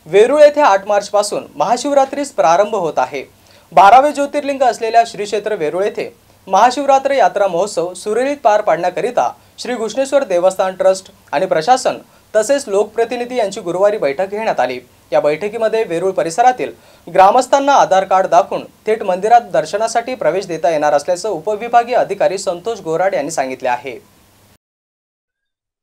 वेरूळ येथे 8 मार्च पासून महाशिवरात्रीस प्रारंभ होत आहे। 12वे ज्योतिर्लिंग असलेल्या श्री क्षेत्र वेरूळ येथे महाशिवरात्र यात्रा महोत्सव सुरळीत पार पाडण्याकरिता श्री घृष्णेश्वर देवस्थान ट्रस्ट आणि प्रशासन तसेच लोकप्रतिनिधी यांची गुरुवारी बैठक घेण्यात आली। या बैठकीमध्ये वेरूळ परिसरातील ग्रामस्थांना आधार कार्ड दाखवून थेट मंदिरात दर्शनासाठी प्रवेश देता येणार असल्याचे उपविभागीय अधिकारी संतोष गोराड यांनी सांगितले आहे।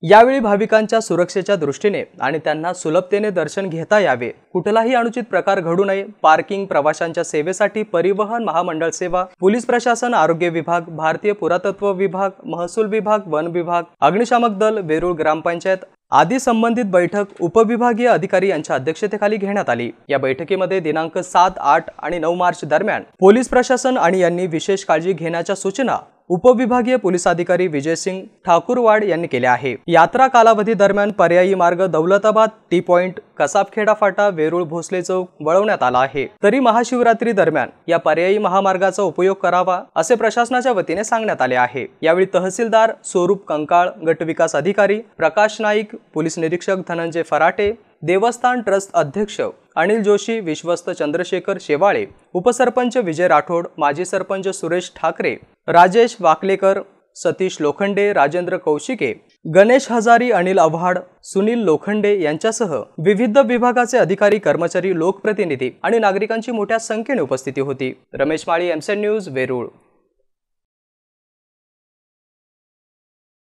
यावेळी भाविकांच्या सुरक्षेच्या दृष्टीने आणि त्यांना सुलभतेने दर्शन घेता यावे, कुठलाही अनुचित प्रकार घडू नये, पार्किंग, प्रवाशांच्या सेवेसाठी परिवहन महामंडळ सेवा, पोलीस प्रशासन, आरोग्य विभाग, भारतीय पुरातत्व विभाग, महसूल विभाग, वन विभाग, अग्निशामक दल, वेरूळ ग्रामपंचायत आदी संबंधित बैठक उपविभागीय अधिकारी यांच्या अध्यक्षतेखाली घेण्यात आली। या बैठकीमध्ये दिनांक 7, 8 आणि 9 मार्च दरम्यान पोलीस प्रशासन आणि यांनी विशेष काळजी घेण्याच्या सूचना उपविभागीय पोलीस अधिकारी विजयसिंग ठाकूरवाड यांनी केल्या आहे। यात्रा कालावधी दरम्यान पर्यायी मार्ग दौलताबाद टी पॉइंट, कसाबखेडा फाटा, वेरूळ भोसले चौक वळवण्यात आला आहे। तरी महाशिवरात्री दरम्यान या पर्यायी महामार्गाचा उपयोग करावा असे प्रशासनाच्या वतीने सांगण्यात आले आहे। यावेळी तहसीलदार स्वरूप कंकाळ, गटविकास अधिकारी प्रकाश नाईक, पोलीस निरीक्षक धनंजय फराटे, देवस्थान ट्रस्ट अध्यक्ष अनिल जोशी, विश्वस्त चंद्रशेखर शेवाळे, उपसरपंच विजय राठोड, माजी सरपंच सुरेश ठाकरे, राजेश वाकलेकर, सतीश लोखंडे, राजेंद्र कौशिके, गणेश हजारी, अनिल आव्हाड, सुनील लोखंडे यांच्यासह विविध विभागाचे अधिकारी, कर्मचारी, लोकप्रतिनिधी आणि नागरिकांची मोठ्या संख्येने उपस्थिती होती। रमेश माळी, एमसेन न्यूज, वेरूळ।